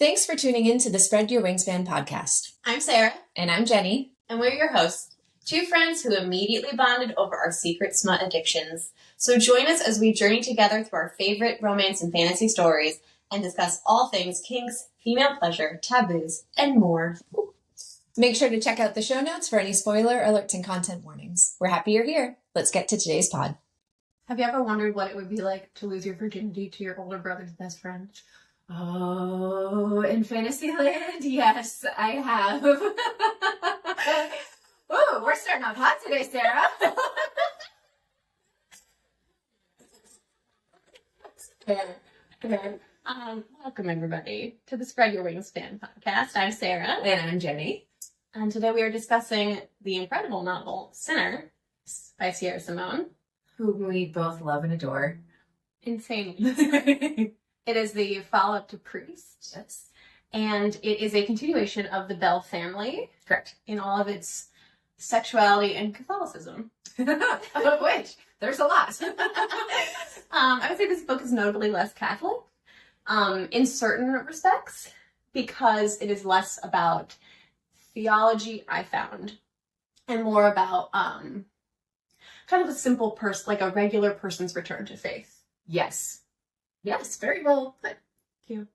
Thanks for tuning in to the Spread Your Wingspan Podcast. I'm Sarah. And I'm Jenny. And we're your hosts, two friends who immediately bonded over our secret smut addictions. So join us as we journey together through our favorite romance and fantasy stories and discuss all things kinks, female pleasure, taboos, and more. Make sure to check out the show notes for any spoiler alerts and content warnings. We're happy you're here. Let's get to today's pod. Have you ever wondered what it would be like to lose your virginity to your older brother's best friend? Oh, in Fantasyland? Yes, I have. Ooh, we're starting off hot today, Sarah. Welcome everybody to the Spread Your Wingspan Podcast. I'm Sarah. And I'm Jenny. And today we are discussing the incredible novel Sinner by Sierra Simone. Who we both love and adore. Insanely. It is the follow-up to Priest. Yes. And it is a continuation of the Bell family. Correct. In all of its sexuality and Catholicism. Of which, there's a lot. I would say this book is notably less Catholic in certain respects because it is less about theology, I found, and more about kind of a simple person, like a regular person's return to faith. Yes. Yes, very well put. Thank you.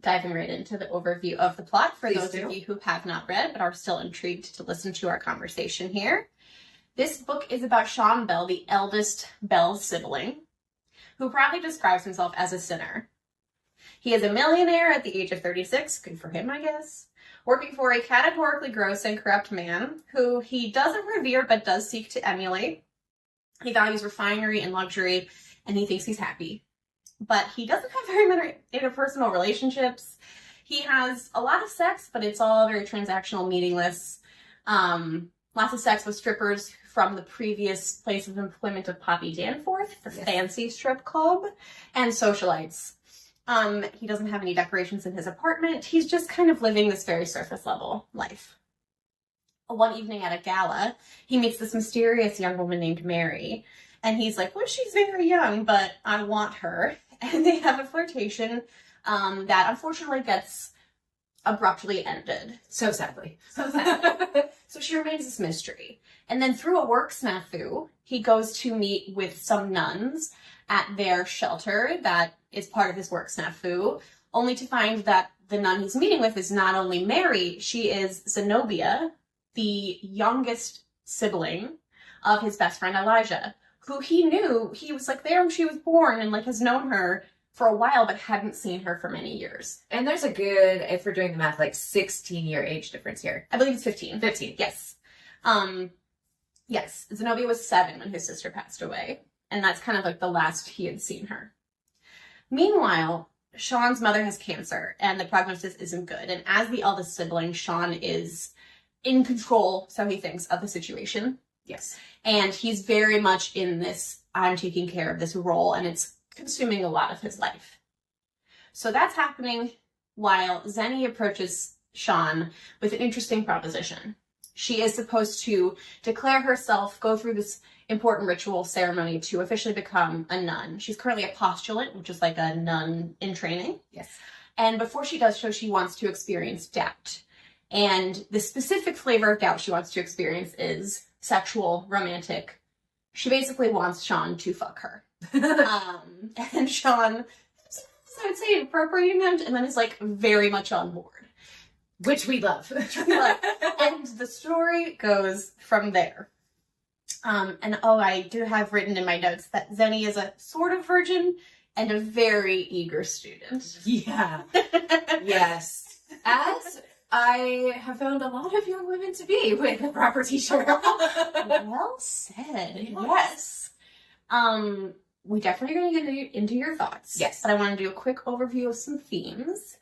Diving right into the overview of the plot for those of you who have not read but are still intrigued to listen to our conversation here. This book is about Sean Bell, the eldest Bell sibling, who proudly describes himself as a sinner. He is a millionaire at the age of 36, good for him, I guess, working for a categorically gross and corrupt man who he doesn't revere but does seek to emulate. He values refinery and luxury, and he thinks he's happy. But he doesn't have very many interpersonal relationships. He has a lot of sex, but it's all very transactional, meaningless. Lots of sex with strippers from the previous place of employment of Poppy Danforth, the fancy strip club, and socialites. He doesn't have any decorations in his apartment. He's just kind of living this very surface level life. One evening at a gala, he meets this mysterious young woman named Mary. And he's like, well, she's very young, but I want her. And they have a flirtation that unfortunately gets abruptly ended. So sadly. So she remains this mystery. And then through a work snafu, he goes to meet with some nuns at their shelter that is part of his work snafu, only to find that the nun he's meeting with is not only Mary, she is Zenobia, the youngest sibling of his best friend Elijah, who he knew, he was like there when she was born and like has known her for a while but hadn't seen her for many years. And there's a good, if we're doing the math, like 16-year age difference here. I believe it's 15. 15. Yes. Yes, Zenobia was 7 when his sister passed away, and that's kind of like the last he had seen her. Meanwhile, Sean's mother has cancer, and the prognosis isn't good, and as the eldest sibling, Sean is in control, so he thinks, of the situation. Yes. And he's very much in this, I'm taking care of this role, and it's consuming a lot of his life. So that's happening while Zenny approaches Sean with an interesting proposition. She is supposed to declare herself, go through this important ritual ceremony to officially become a nun. She's currently a postulant, which is like a nun in training. Yes. And before she does so, she wants to experience doubt. And the specific flavor of doubt she wants to experience is sexual, romantic. She basically wants Sean to fuck her. And Sean, I would say, appropriating him, and then is like very much on board. Which we love. And the story goes from there. And I do have written in my notes that Zenny is a sort of virgin and a very eager student. Yeah. Yes. As I have found a lot of young women to be with a proper t-shirt. Well said. Yes. We definitely are going to get into your thoughts. Yes. But I want to do a quick overview of some themes.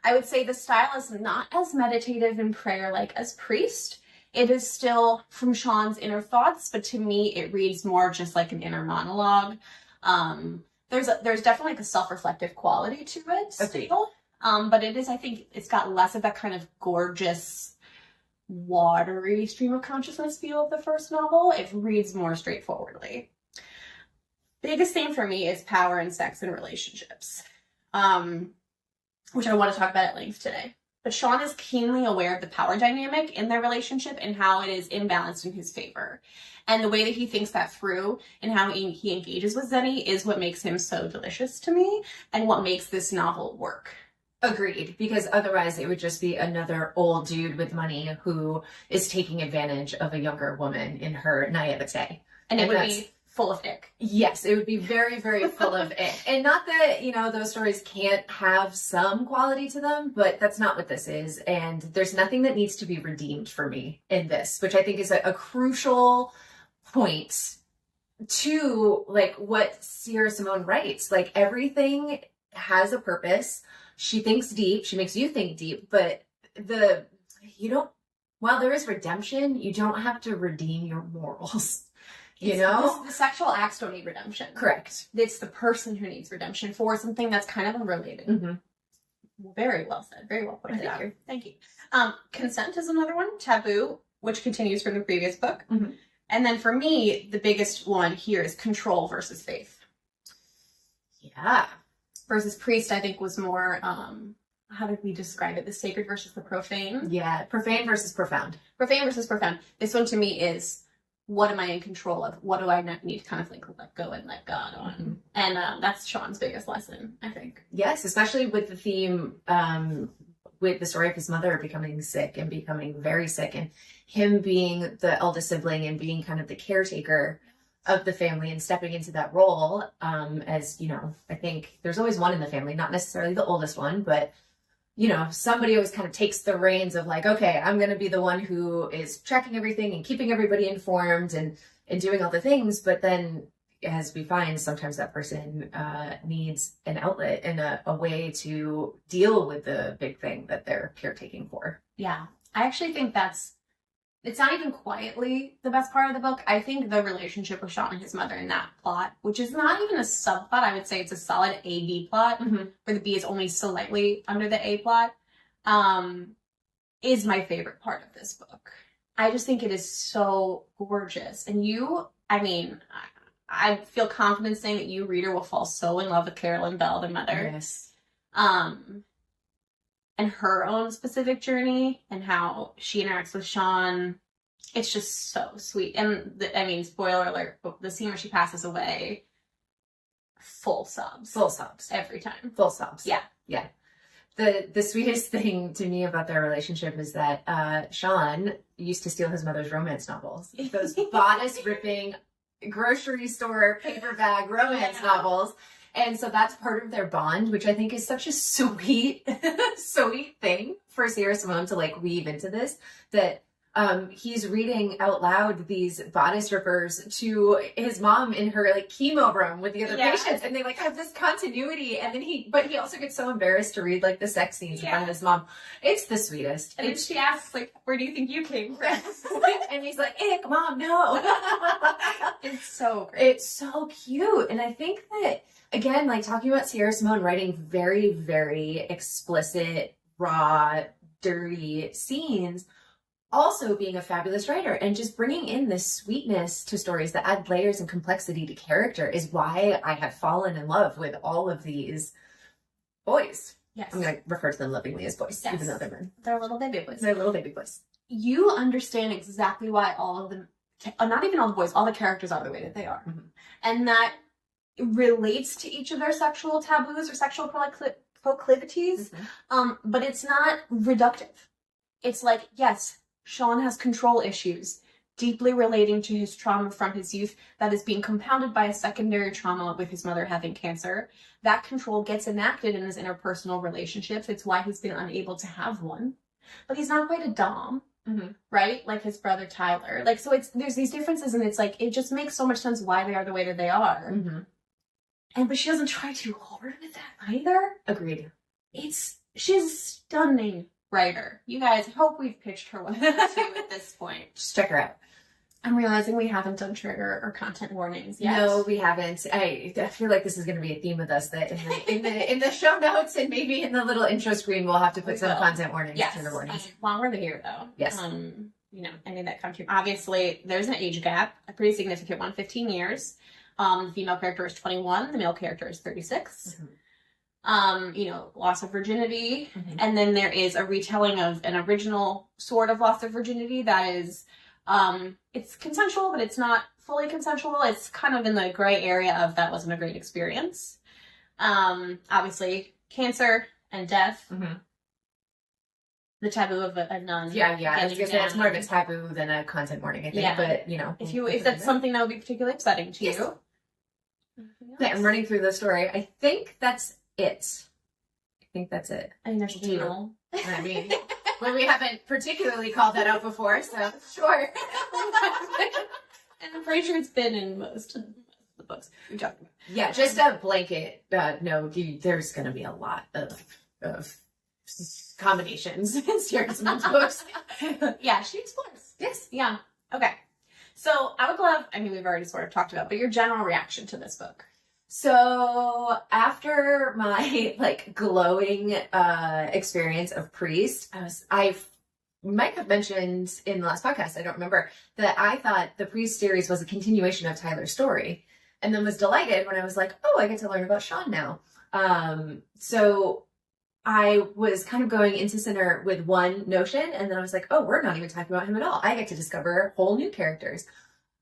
I would say the style is not as meditative and prayer-like as Priest. It is still from Sean's inner thoughts, but to me, it reads more just like an inner monologue. There's definitely like a self-reflective quality to it. Agreed. But it is, I think, it's got less of that kind of gorgeous, watery stream of consciousness feel of the first novel. It reads more straightforwardly. Biggest theme for me is power and sex and relationships. which I want to talk about at length today. But Sean is keenly aware of the power dynamic in their relationship and how it is imbalanced in his favor. And the way that he thinks that through and how he engages with Jennie is what makes him so delicious to me and what makes this novel work. Agreed, because otherwise it would just be another old dude with money who is taking advantage of a younger woman in her naivete. And it would be full of ick. Yes, it would be very, very full of ick. And not that, those stories can't have some quality to them, but that's not what this is. And there's nothing that needs to be redeemed for me in this, which I think is a crucial point to, like, what Sierra Simone writes. Like, everything has a purpose. She thinks deep. She makes you think deep, but while there is redemption, you don't have to redeem your morals. The sexual acts don't need redemption. Correct. It's the person who needs redemption for something that's kind of unrelated. Mm-hmm. Very well said. Very well pointed out. Thank you. Consent is another one. Taboo, which continues from the previous book. Mm-hmm. And then for me, the biggest one here is control versus faith. Yeah. Versus priest, I think, was more, how did we describe it? The sacred versus the profane? Yeah, profane versus profound. Profane versus profound. This one to me is, what am I in control of? What do I need to kind of let go and let God on? Mm-hmm. And that's Sean's biggest lesson, I think. Yes, especially with the theme, with the story of his mother becoming sick and becoming very sick, and him being the eldest sibling and being kind of the caretaker of the family and stepping into that role. As I think there's always one in the family, not necessarily the oldest one, but somebody always kind of takes the reins of like, okay, I'm going to be the one who is tracking everything and keeping everybody informed and doing all the things. But then, as we find, sometimes that person needs an outlet and a way to deal with the big thing that they're caretaking for. Yeah. I actually think it's not even quietly the best part of the book. I think the relationship with Sean and his mother in that plot, which is not even a subplot, I would say it's a solid A-B plot, where the B is only slightly under the A plot, is my favorite part of this book. I just think it is so gorgeous. And I feel confident saying that you, reader, will fall so in love with Carolyn Bell, the mother. Yes. And her own specific journey and how she interacts with Sean. It's just so sweet. And spoiler alert, the scene where she passes away, full sobs. Full sobs. Every time. Full sobs. Yeah. Yeah. The sweetest thing to me about their relationship is that Sean used to steal his mother's romance novels. Those bodice-ripping, grocery store, paper bag romance novels. And so that's part of their bond, which I think is such a sweet, sweet thing for Sierra Simone to weave into this, that he's reading out loud these bodice rippers to his mom in her chemo room with the other patients, and they have this continuity. And then he also gets so embarrassed to read the sex scenes in front of his mom. It's the sweetest. And then she asks where do you think you came from? And he's like, ick, mom, no. It's so great. It's so cute. And I think that, again, talking about Sierra Simone writing very, very explicit, raw, dirty scenes, also being a fabulous writer and just bringing in this sweetness to stories that add layers and complexity to character is why I have fallen in love with all of these boys. Yes. I'm going to refer to them lovingly as boys, even though they're men. They're little baby boys. They're little baby boys. You understand exactly why all of them, not even all the boys, all the characters are the way that they are. Mm-hmm. And that relates to each of their sexual taboos or sexual proclivities, but it's not reductive. It's yes, Sean has control issues deeply relating to his trauma from his youth that is being compounded by a secondary trauma with his mother having cancer. That control gets enacted in his interpersonal relationships. It's why he's been unable to have one. But he's not quite a dom, right? Like his brother Tyler. So there's these differences, and it's it just makes so much sense why they are the way that they are. But she doesn't try too hard with that either. Agreed. She's a stunning writer. You guys, hope we've pitched her one to you at this point. Just check her out. I'm realizing we haven't done trigger or content warnings yet. No, we haven't. I feel like this is going to be a theme with us, that in the show notes and maybe in the little intro screen we'll have to put some content warnings, trigger warnings. While we're here, though. Yes. Any that come to you. Obviously, there's an age gap, a pretty significant one, 15 years. The female character is 21. The male character is 36. Loss of virginity. And then there is a retelling of an original sort of loss of virginity that is, it's consensual, but it's not fully consensual. It's kind of in the gray area of that wasn't a great experience. Obviously, cancer and death. The taboo of a nun. Yeah. I was gonna say it's more of a taboo than a content warning, I think. Yeah. But if that's something that would be particularly upsetting to you. Yeah, I'm running through the story. I think that's it. I think there's a funeral. I mean, well, we haven't particularly called that out before, so sure. And I'm pretty sure it's been in most of the books we talked about. Yeah, just a blanket. No, there's going to be a lot of combinations in Sierra Simone's books. Yeah, she explores. Yes. Yeah. Okay. So I would love, we've already sort of talked about, but your general reaction to this book. So after my glowing experience of Priest, I might have mentioned in the last podcast, I don't remember, that I thought the Priest series was a continuation of Tyler's story, and then was delighted when I was like, oh, I get to learn about Sean now. So I was kind of going into Sinner with one notion, and then I was like, oh, we're not even talking about him at all. I get to discover whole new characters.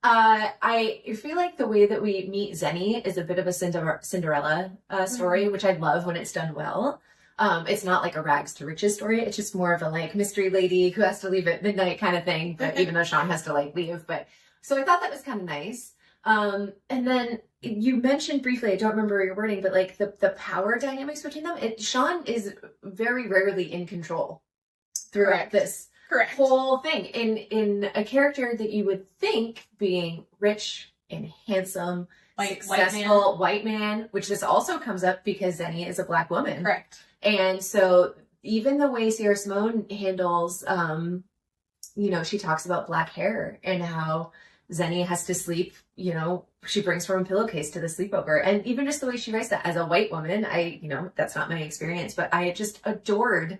I feel like the way that we meet Zenny is a bit of a Cinderella story, which I love when it's done well. It's not like a rags to riches story. It's just more of a mystery lady who has to leave at midnight kind of thing. But even though Sean has to leave, but so I thought that was kind of nice. And then you mentioned briefly, I don't remember your wording, but the power dynamics between them. Sean is very rarely in control throughout this. Correct. Whole thing in a character that you would think being rich and handsome, successful white man, which this also comes up because Zenny is a Black woman. Correct. And so even the way Sierra Simone handles, she talks about black hair and how Zenny has to sleep, she brings her own pillowcase to the sleepover. And even just the way she writes that as a white woman, that's not my experience, but I just adored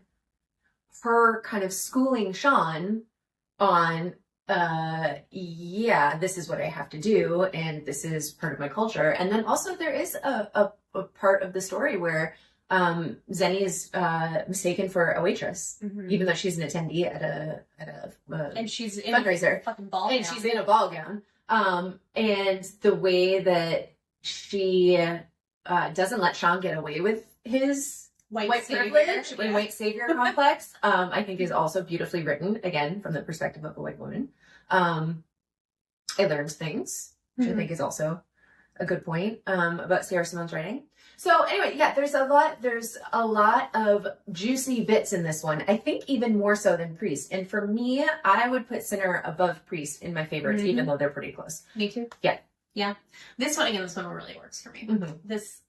her kind of schooling Sean on, this is what I have to do, and this is part of my culture. And then also there is a part of the story where Zenny is mistaken for a waitress, even though she's an attendee at a and she's in fundraiser, a fucking ball gown. And she's in a ball gown. And the way that she doesn't let Sean get away with his white privilege and white savior complex, I think is also beautifully written, again, from the perspective of a white woman. I learned things, which I think is also a good point about Sierra Simone's writing. So anyway, yeah, there's a lot of juicy bits in this one. I think even more so than Priest. And for me, I would put Sinner above Priest in my favorites, even though they're pretty close. Me too. Yeah. Yeah. This one really works for me. This...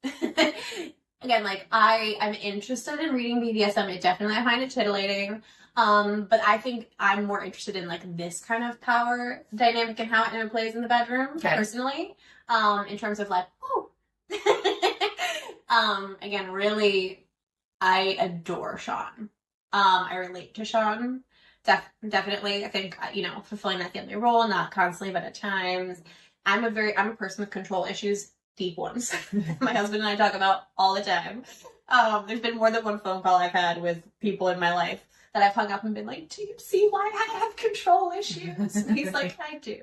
Again, I'm interested in reading BDSM. I find it tittillating. But I think I'm more interested in this kind of power dynamic and how it interplays in the bedroom, personally. In terms of again, really, I adore Sean. I relate to Sean. Definitely. I think, fulfilling that family role, not constantly, but at times. I'm a person with control issues. Deep ones. My husband and I talk about all the time. There's been more than one phone call I've had with people in my life that I've hung up and been like, do you see why I have control issues? And he's like, I do.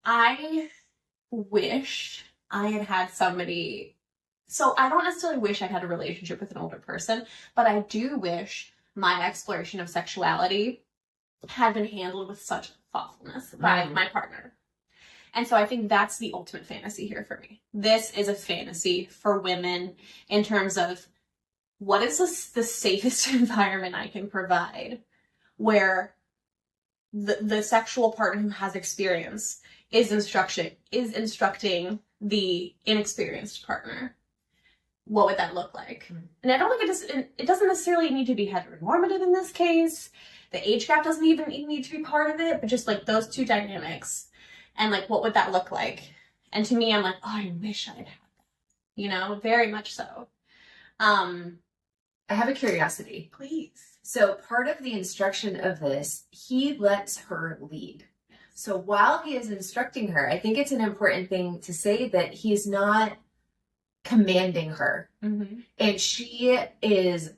I wish I had somebody. So I don't necessarily wish I had a relationship with an older person, but I do wish my exploration of sexuality had been handled with such thoughtfulness by my partner. And so I think that's the ultimate fantasy here for me. This is a fantasy for women in terms of what is the safest environment I can provide where the sexual partner who has experience is instructing the inexperienced partner. What would that look like? And I don't think it doesn't necessarily need to be heteronormative in this case. The age gap doesn't even need to be part of it, but just those two dynamics and what would that look like? And to me, I'm like, oh, I wish I'd had that, very much so. I have a curiosity. Please. So part of the instruction of this, he lets her lead. So while he is instructing her, I think it's an important thing to say that he's not commanding her. And she is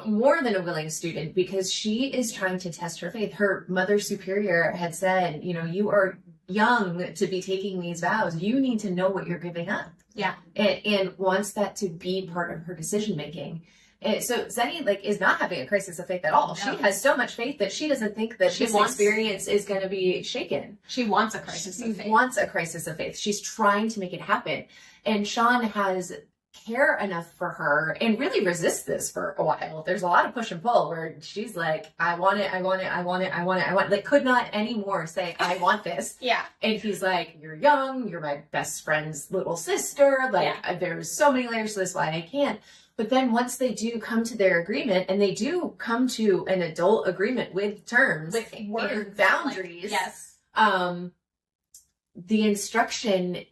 more than a willing student because she is trying to test her faith. Her mother superior had said, you know, you are young to be taking these vows. You need to know what you're giving up. Yeah. And wants that to be part of her decision making. And so Zenny is not having a crisis of faith at all. No. She has so much faith that she doesn't think that this experience is going to be shaken. She wants a crisis of faith. She wants a crisis of faith. She's trying to make it happen. And Sean has care enough for her and really resists this for a while. There's a lot of push and pull where she's like, I want it, I want it, I want it, I want it, I want it. Like, could not anymore say, I want this. Yeah. And he's like, you're young, you're my best friend's little sister. Like, there's so many layers to this, why I can't. But then once they do come to their agreement, and they do come to an adult agreement with terms, with words, and boundaries, yes. The instruction,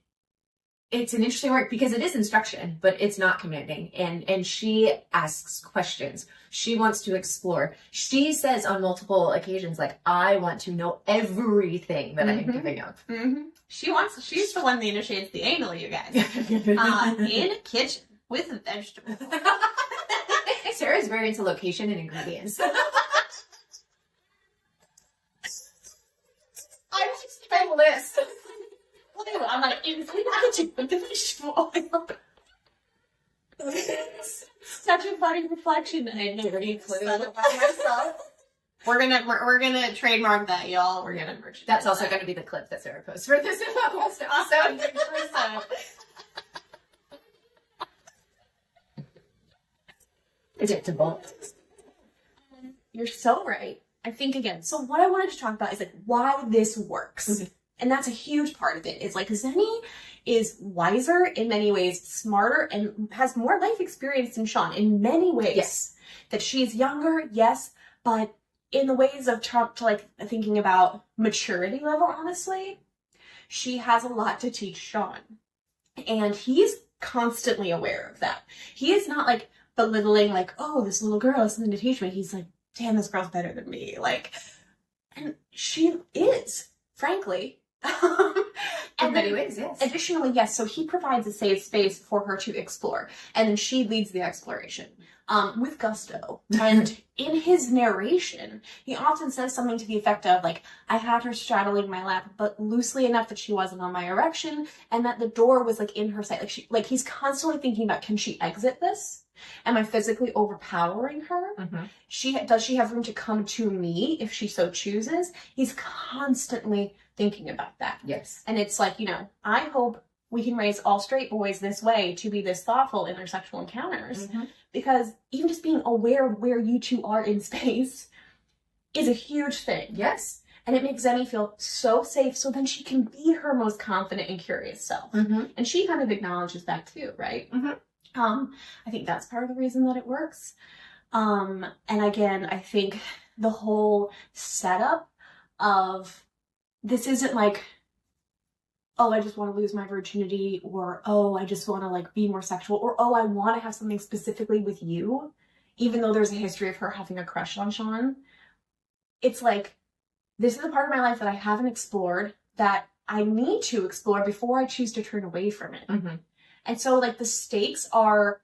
it's an interesting word because it is instruction, but it's not commanding. And she asks questions. She wants to explore. She says on multiple occasions, like, I want to know everything that I'm giving up. She's the one that initiates the anal, you guys. In a kitchen. With vegetables. Sarah's very into location and ingredients. I just made a list. I'm like, in the kitchen with the vegetable oil. Such a funny reflection. I never even clue about myself. We're gonna trademark that, y'all. We're gonna merchandise. That's also gonna be the clip that Sarah posts for this episode. Predictable. You're so right. I think again, so what I wanted to talk about is like why this works. And that's a huge part of it. Is like Zenny is wiser in many ways, smarter, and has more life experience than Sean in many ways. Yes. That she's younger, yes, but in the ways of like thinking about maturity level, honestly, she has a lot to teach Sean. And he's constantly aware of that. He is not like belittling, like, oh, this little girl has something to teach me. He's like, damn, this girl's better than me. Like, and she is, frankly. In many ways, yes. Additionally, yes, so he provides a safe space for her to explore. And then she leads the exploration with gusto. And in his narration, he often says something to the effect of, like, I had her straddling my lap, but loosely enough that she wasn't on my erection, and that the door was, like, in her sight. Like, he's constantly thinking about, can she exit this? Am I physically overpowering her? Does she have room to come to me if she so chooses? He's constantly thinking about that. Yes. And it's like, you know, I hope we can raise all straight boys this way to be this thoughtful in their sexual encounters. Because even just being aware of where you two are in space is a huge thing. Yes. And it makes Zenny feel so safe, so then she can be her most confident and curious self. And she kind of acknowledges that too, right? I think that's part of the reason that it works. And again, I think the whole setup of this isn't like, oh, I just want to lose my virginity, or, oh, I just want to like be more sexual, or, oh, I want to have something specifically with you, even though there's a history of her having a crush on Sean. It's like, this is a part of my life that I haven't explored, that I need to explore before I choose to turn away from it. And so, like, the stakes are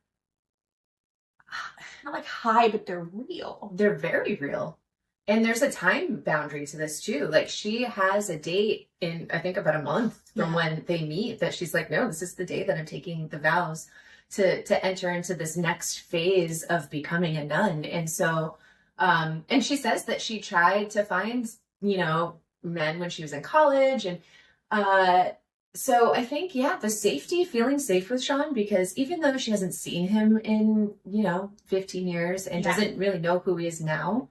not like high, but they're real. They're very real. And there's a time boundary to this too. Like, she has a date in, I think, about a month from when they meet, that she's like, no, this is the day that I'm taking the vows to enter into this next phase of becoming a nun. And so, and she says that she tried to find, you know, men when she was in college. And, so I think, the safety, feeling safe with Sean, because even though she hasn't seen him in, 15 years and doesn't really know who he is now,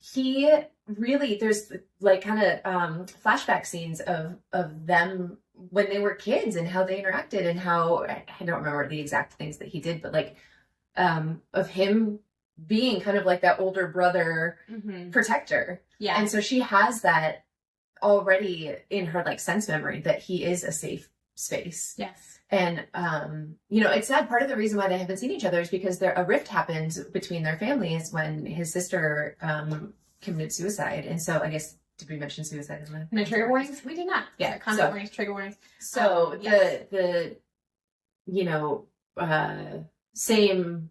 he really, there's like kind of flashback scenes of them when they were kids and how they interacted, and how, I don't remember the exact things that he did, but like of him being kind of like that older brother protector. Yeah. And so she has that already in her like sense memory, that he is a safe space. Yes. And it's sad. Part of the reason why they haven't seen each other is because a rift happened between their families when his sister committed suicide, and so I guess did we mention suicide in No trigger warnings? We did not. Yeah. Content warnings, trigger warnings. So Yes. the same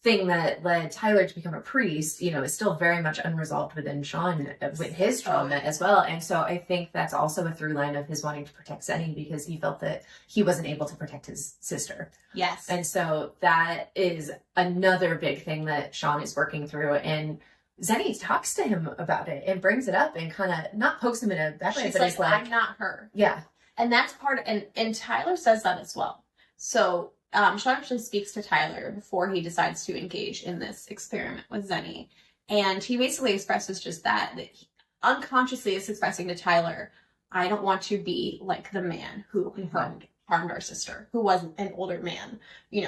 thing that led Tyler to become a priest, is still very much unresolved within Sean with his trauma as well. And so I think that's also a through line of his wanting to protect Zenny because he felt that he wasn't able to protect his sister. Yes. And so that is another big thing that Sean is working through. And Zenny talks to him about it and brings it up and kind of not pokes him in a bad way, She's but like, it's like, I'm not her. yeah. And that's part of, and Tyler says that as well. So Sean actually speaks to Tyler before he decides to engage in this experiment with Zenny. And he basically expresses just that he unconsciously is expressing to Tyler, I don't want to be like the man who harmed our sister, who was an older man, in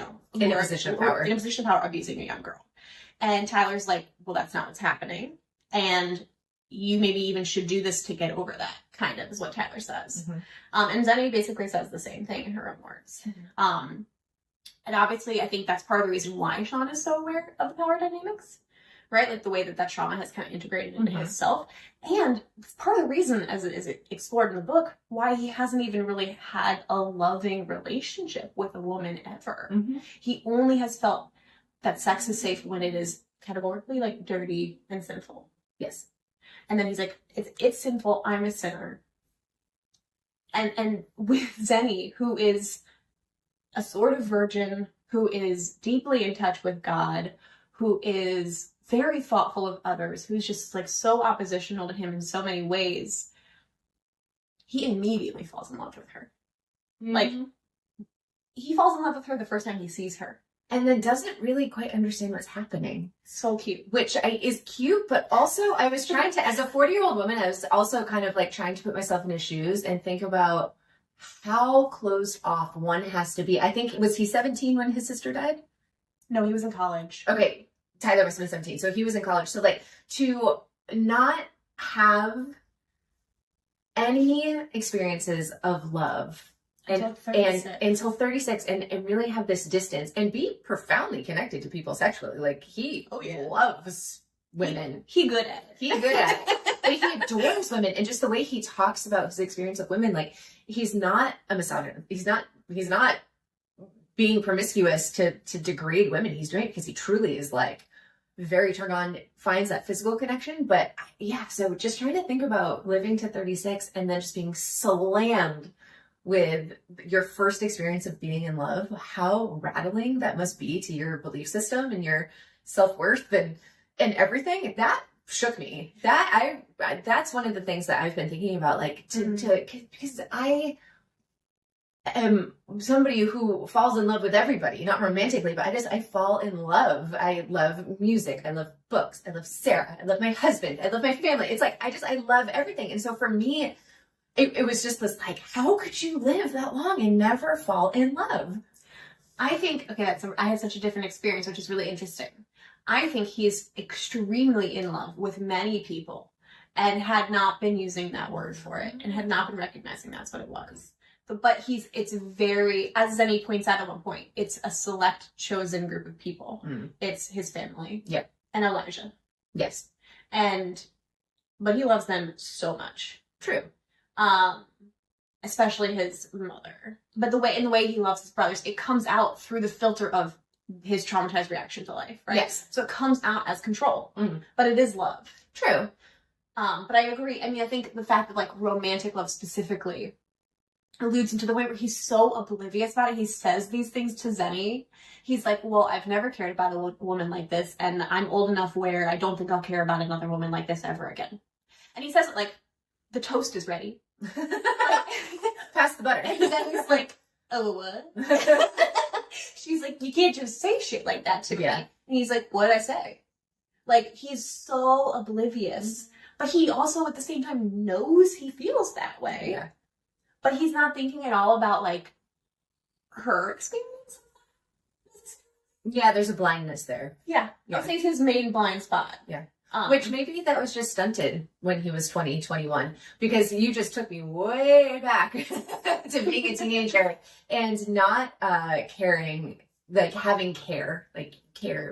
a position of power. In a position of power, abusing a young girl. And Tyler's like, well, that's not what's happening. And you maybe even should do this to get over that, kind of, is what Tyler says. And Zenny basically says the same thing in her own words. And obviously, I think that's part of the reason why Sean is so aware of the power dynamics, right? Like the way that trauma has kind of integrated into his self. And part of the reason, as it is explored in the book, why he hasn't even really had a loving relationship with a woman ever. He only has felt that sex is safe when it is categorically like dirty and sinful. Yes. And then he's like, it's sinful, I'm a sinner. And with Zenny, who is a sort of virgin, who is deeply in touch with God, who is very thoughtful of others, who's just like so oppositional to him in so many ways, he immediately falls in love with her. Like, he falls in love with her the first time he sees her. And then doesn't really quite understand what's happening. So cute. Which is cute, but also I was trying to, as a 40-year-old woman, I was also kind of like trying to put myself in his shoes and think about how closed off one has to be. I think, was he 17 when his sister died? No, he was in college. Okay, Tyler must have been 17, so he was in college. So like, to not have any experiences of love and until 36 and really have this distance and be profoundly connected to people sexually. Like, he loves women. He good at it. He good at it. But he adores women, and just the way he talks about his experience of women, like, he's not a misogynist. He's not being promiscuous to degrade women. He's doing it because he truly is like very turned on, finds that physical connection. But yeah, so just trying to think about living to 36 and then just being slammed with your first experience of being in love, how rattling that must be to your belief system and your self-worth and everything. That shook me. That's one of the things that I've been thinking about, like, because I am somebody who falls in love with everybody, not romantically, but I fall in love. I love music. I love books. I love Sarah. I love my husband. I love my family. It's like, I love everything. And so for me, it was just this, like, how could you live that long and never fall in love? I think, I had such a different experience, which is really interesting. I think he's extremely in love with many people and had not been using that word for it and had not been recognizing that's what it was. But it's very, as Zenny points out at one point, it's a select chosen group of people. It's his family. Yep. And Elijah. Yes. But he loves them so much. True. Especially his mother. But the way he loves his brothers, it comes out through the filter of his traumatized reaction to life, right? Yes. So it comes out as control, but it is love. True. But I agree. I mean, I think the fact that, like, romantic love specifically alludes into the way where he's so oblivious about it. He says these things to Zenny. He's like, well, I've never cared about a woman like this, and I'm old enough where I don't think I'll care about another woman like this ever again. And he says it like, the toast is ready. Pass the butter. And then he's like, oh, what? She's like, you can't just say shit like that to me. And he's like, what did I say? Like, he's so oblivious. But he also, at the same time, knows he feels that way. Yeah. But he's not thinking at all about, like, her experience. Yeah, there's a blindness there. Yeah. I'd say it's his main blind spot. Yeah. Which maybe that was just stunted when he was 20, 21. Because you just took me way back to being a teenager and not caring, like, having care,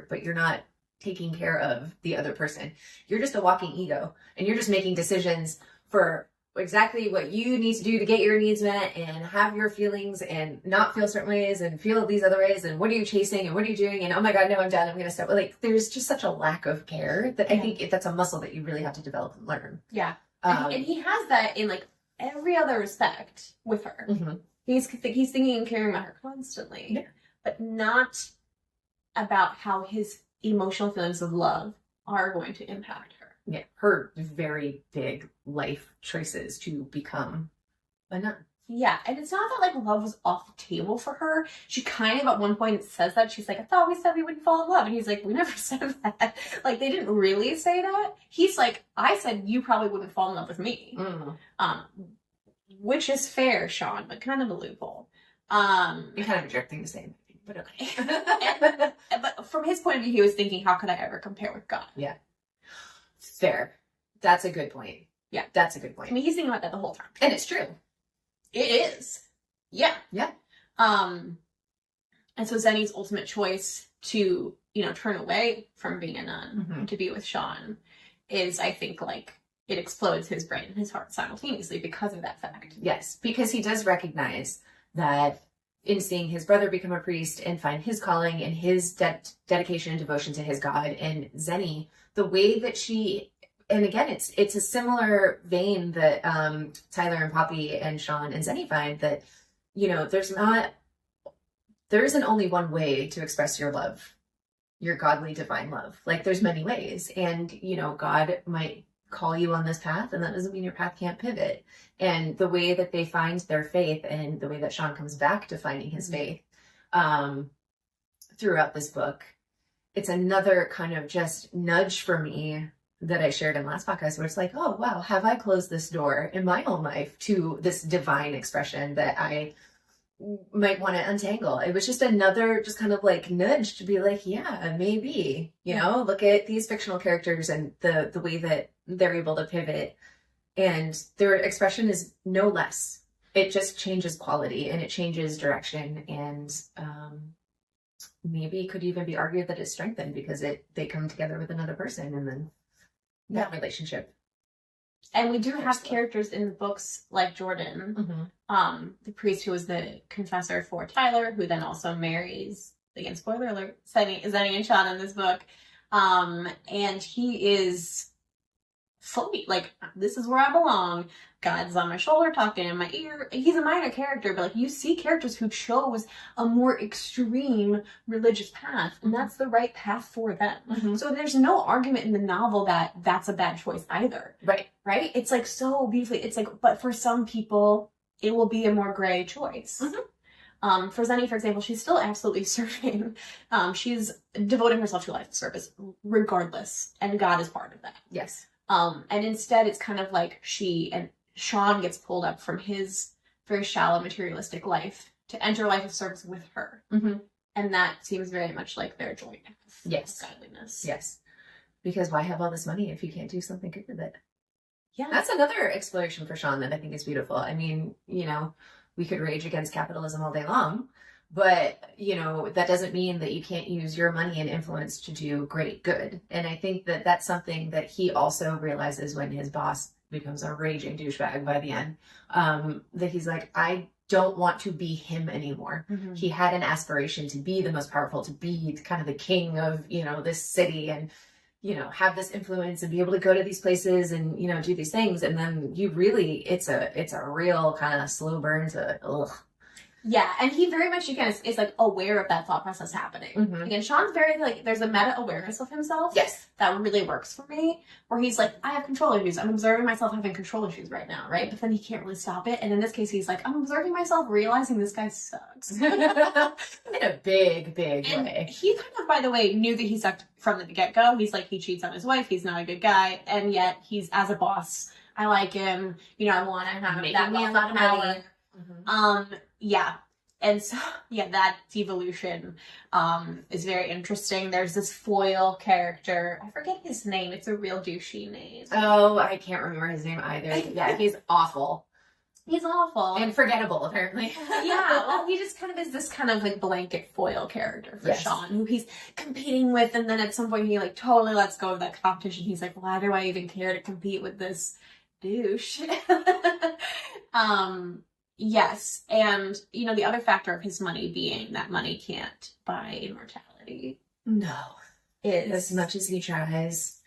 but you're not taking care of the other person. You're just a walking ego, and you're just making decisions for exactly what you need to do to get your needs met and have your feelings and not feel certain ways and feel these other ways. And what are you chasing and what are you doing? And oh my God, no, I'm done. I'm going to stop. Like, there's just such a lack of care that I think that's a muscle that you really have to develop and learn. Yeah. And he has that in like every other respect with her. Mm-hmm. He's thinking and caring about her constantly, but not about how his emotional feelings of love are going to impact her. Yeah, her very big life choices to become a nun. Yeah, and it's not that like love was off the table for her. She kind of at one point says that. She's like, I thought we said we wouldn't fall in love. And he's like, we never said that. Like, they didn't really say that. He's like, I said you probably wouldn't fall in love with me. Which is fair, Sean, but kind of a loophole. And kind of a jerk thing to say, but okay. But from his point of view, he was thinking, how could I ever compare with God? Yeah. Fair. That's a good point. Yeah. That's a good point. I mean, he's thinking about that the whole time. And it's true. It is. Yeah. Yeah. And so Zenny's ultimate choice to, turn away from being a nun and to be with Sean is, I think, like, it explodes his brain and his heart simultaneously because of that fact. Yes, because he does recognize that in seeing his brother become a priest and find his calling and his dedication and devotion to his God, and Zenny, the way that she, and again, it's a similar vein that Tyler and Poppy and Sean and Zenny find, that, there isn't only one way to express your love, your godly divine love. Like, there's many ways, and, God might call you on this path, and that doesn't mean your path can't pivot. And the way that they find their faith, and the way that Sean comes back to finding his faith throughout this book, it's another kind of just nudge for me that I shared in last podcast, where it's like, oh wow, have I closed this door in my own life to this divine expression that I might want to untangle? It was just another just kind of like nudge to be like, yeah, maybe, look at these fictional characters and the way that they're able to pivot, and their expression is no less. It just changes quality and it changes direction, and maybe could even be argued that it's strengthened because they come together with another person, and then that relationship. And we do have characters in the books like Jordan, the priest who was the confessor for Tyler, who then also marries, again, spoiler alert, Zenny and Sean in this book. And he is fully like, this is where I belong. God's on my shoulder, talking in my ear. He's a minor character, but like, you see characters who chose a more extreme religious path, and that's the right path for them. So there's no argument in the novel that that's a bad choice either. Right? It's like so beautifully. It's like, but for some people, it will be a more gray choice. For Zenny, for example, she's still absolutely serving. She's devoting herself to life service regardless, and God is part of that. Yes. And instead, it's kind of like she and Sean gets pulled up from his very shallow materialistic life to enter a life of service with her. And that seems very much like their joint path. Yes. Of godliness. Yes. Because why have all this money if you can't do something good with it? Yeah. That's another exploration for Sean that I think is beautiful. I mean, we could rage against capitalism all day long, but, that doesn't mean that you can't use your money and influence to do great good. And I think that that's something that he also realizes when his boss becomes a raging douchebag by the end, that he's like, I don't want to be him anymore. He had an aspiration to be the most powerful, to be kind of the king of, this city, and, have this influence and be able to go to these places and, do these things. And then it's a real kind of slow burn to, ugh. Yeah, and he very much, is like aware of that thought process happening. Again, Sean's very like, there's a meta awareness of himself. Yes. That really works for me, where he's like, I have control issues. I'm observing myself having control issues right now, right? But then he can't really stop it. And in this case, he's like, I'm observing myself realizing this guy sucks. In a big and way. He kind of, by the way, knew that he sucked from the get-go. He's like, he cheats on his wife. He's not a good guy. And yet he's, as a boss, I like him. I want to have that me a lot of money. Yeah. And so, that devolution is very interesting. There's this foil character. I forget his name. It's a real douchey name. Oh, I can't remember his name either. Yeah, he's awful. He's awful. And forgettable, apparently. Yeah, well, he just kind of is this kind of like blanket foil character for Sean, who he's competing with, and then at some point he like totally lets go of that competition. He's like, why do I even care to compete with this douche? Yes, and you know, the other factor of his money being that money can't buy immortality. No. Is As much as he tries.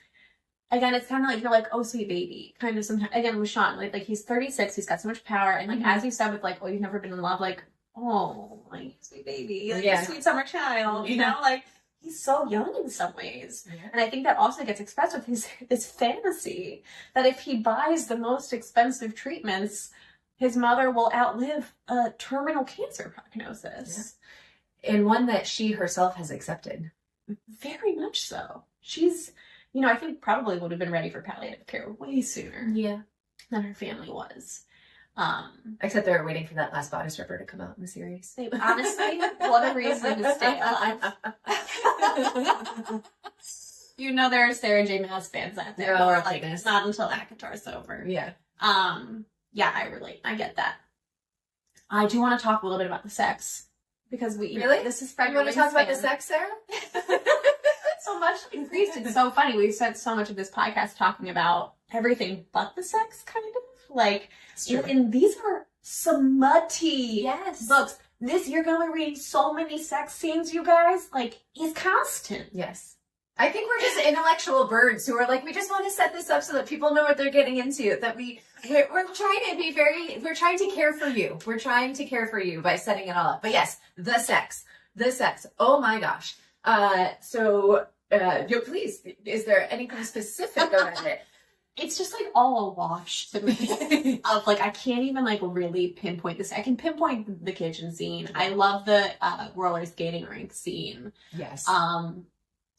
Again, it's kind of like, you're like, oh, sweet baby. Kind of sometimes, again, with Sean, like he's 36, he's got so much power. And, like, as you said with, like, oh, you've never been in love, like, oh, like, sweet baby. Like, sweet summer child, you know? Like, he's so young in some ways. Yeah. And I think that also gets expressed with his fantasy that if he buys the most expensive treatments, his mother will outlive a terminal cancer prognosis. Yeah. And one that she herself has accepted. Very much so. She's... You know, I think probably would have been ready for palliative care way sooner than her family was. Except they were waiting for that last body stripper to come out in the series. Honestly, what a reason to stay alive. You know, there are Sarah J. Maas fans out there. Oh, like, it's not until ACOTAR's over. Yeah. Yeah, I relate. I get that. I do want to talk a little bit about the sex. Because we, this is Spread Your Wingspan. You want to talk about the sex, Sarah? So much increased. It's so funny. We've spent so much of this podcast talking about everything but the sex, kind of. Like, and these are smutty books. You're going to be reading so many sex scenes, you guys. Like, it's constant. Yes. I think we're just intellectual birds who are like, we just want to set this up so that people know what they're getting into. That we're trying to be we're trying to care for you. We're trying to care for you by setting it all up. But yes, the sex. Oh my gosh. Please, is there anything specific around it? It's just like all a wash to me. Of like, I can't even like really pinpoint this. I can pinpoint the kitchen scene. I love the roller skating rink scene. Yes.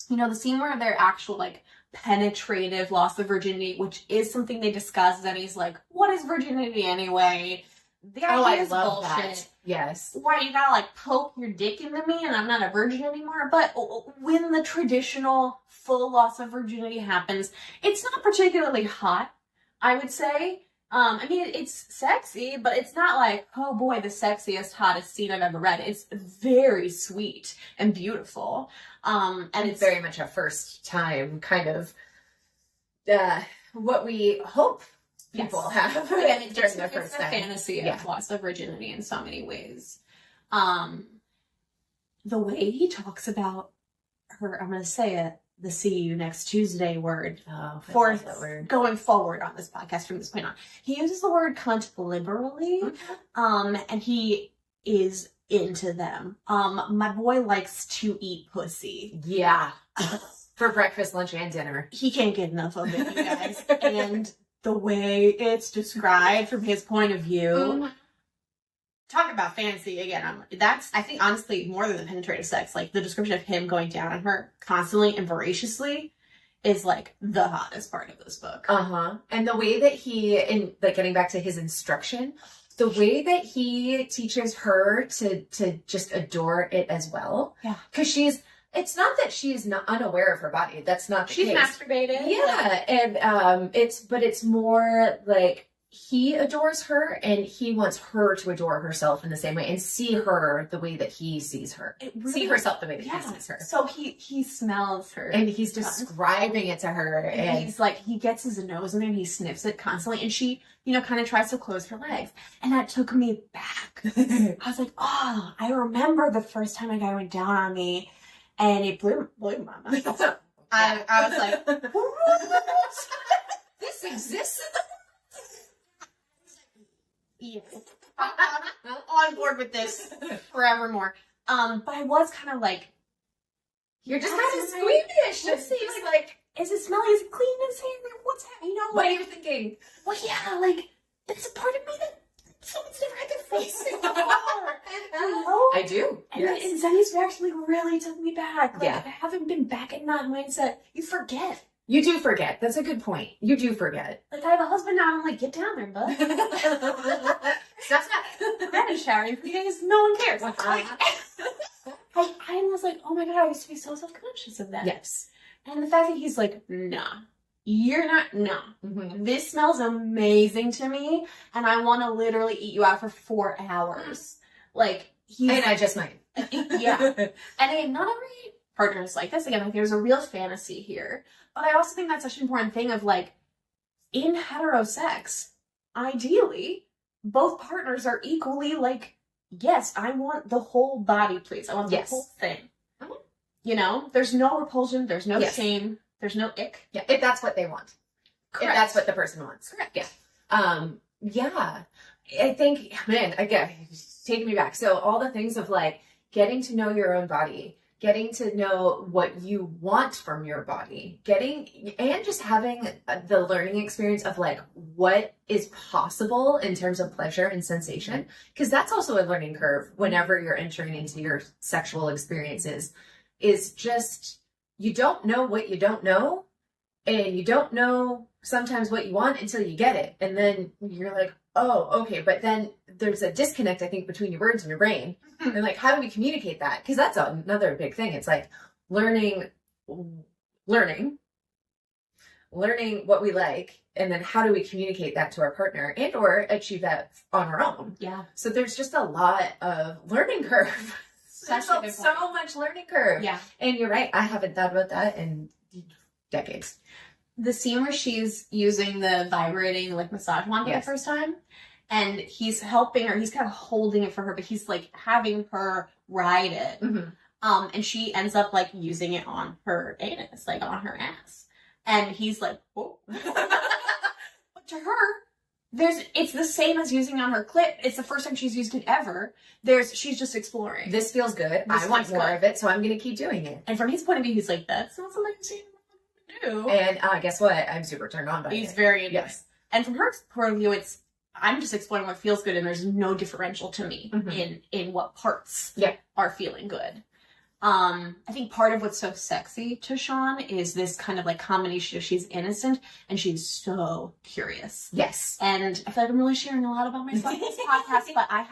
You know, the scene where they're actual like penetrative loss of virginity, which is something they discuss, and he's like, what is virginity anyway? The idea is bullshit. That. Yes. Why you gotta like poke your dick into me and I'm not a virgin anymore? But when the traditional full loss of virginity happens, it's not particularly hot, I would say. I mean, it's sexy, but it's not like, oh boy, the sexiest, hottest scene I've ever read. It's very sweet and beautiful. And it's very much a first time kind of what we hope people have during their first time. It's a fantasy of loss of virginity in so many ways. The way he talks about her, I'm going to say it, the see you next Tuesday word going forward on this podcast from this point on. He uses the word cunt liberally, and he is into them. My boy likes to eat pussy. Yeah. For breakfast, lunch, and dinner. He can't get enough of it, you guys. And the way it's described from his point of view, talk about fantasy again. That's, I think, honestly, more than the penetrative sex, like the description of him going down on her constantly and voraciously is like the hottest part of this book. And the way that he, in like getting back to his instruction, the way that he teaches her to just adore it as well. Yeah. Because it's not that she's not unaware of her body. That's not the case. She's masturbated. Yeah. And it's more like he adores her and he wants her to adore herself in the same way and see her the way that he sees her. See herself the way that he sees her. So he smells her. And he's describing it to her. And he's like, he gets his nose in there and he sniffs it constantly. And she, you know, kind of tries to close her legs. And that took me back. I was like, oh, I remember the first time a guy went down on me and it blew my mind. I was like, what? This exists? Yes. I'm on board with this forevermore. But I was kind of like, you're just kind of squeamish. Just like, is it smelly? Is it clean? Is it, what's happening? You know, what are you thinking? Well, yeah, like, there's a part of me that someone's never had their face in before. I do. And Zenny's reaction like really took me back. Like, I haven't been back in that mindset. You forget. You do forget. That's a good point. You do forget. Like, I have a husband now. I'm like, get down there, bud. Stop. I've been showering for days. No one cares. I was like, oh my God, I used to be so self-conscious of that. Yes. And the fact that he's like, nah, you're not, no. This smells amazing to me, and I want to literally eat you out for 4 hours. Like, and I just might. Yeah. And again, not every partner is like this. Again, like, there's a real fantasy here. But I also think that's such an important thing of, like, in heterosex, ideally, both partners are equally like, yes, I want the whole body, please. I want the whole thing. You know, there's no repulsion, there's no shame, there's no ick. Yeah, if that's what they want. Correct. If that's what the person wants. Correct. Yeah. Yeah. I think, man, again, taking me back. So all the things of, like, getting to know your own body, getting to know what you want from your body, and just having the learning experience of, like, what is possible in terms of pleasure and sensation. Because that's also a learning curve whenever you're entering into your sexual experiences, is just, you don't know what you don't know, and you don't know sometimes what you want until you get it. And then you're like, oh, okay. But then there's a disconnect, I think, between your words and your brain. And, like, how do we communicate that? Because that's another big thing. It's like learning what we like, and then how do we communicate that to our partner and or achieve that on our own. Yeah. So there's just a lot of learning curve. There's so much learning curve. Yeah. And you're right. I haven't thought about that in decades. The scene where she's using the vibrating, like, massage wand for the first time, and he's helping her, he's kind of holding it for her, but he's, like, having her ride it. And she ends up, like, using it on her anus, like, on her ass. And he's like, whoa. But to her, it's the same as using it on her clit. It's the first time she's used it ever. She's just exploring. This feels good. I want more of it, so I'm going to keep doing it. And from his point of view, he's like, that's not something I've seen do. And guess what? I'm super turned on by it. He's very into it. And from her point of view, I'm just exploring what feels good, and there's no differential to me in what parts are feeling good. I think part of what's so sexy to Sean is this kind of, like, combination of she's innocent and she's so curious. Yes. And I feel like I'm really sharing a lot about myself in this podcast, but I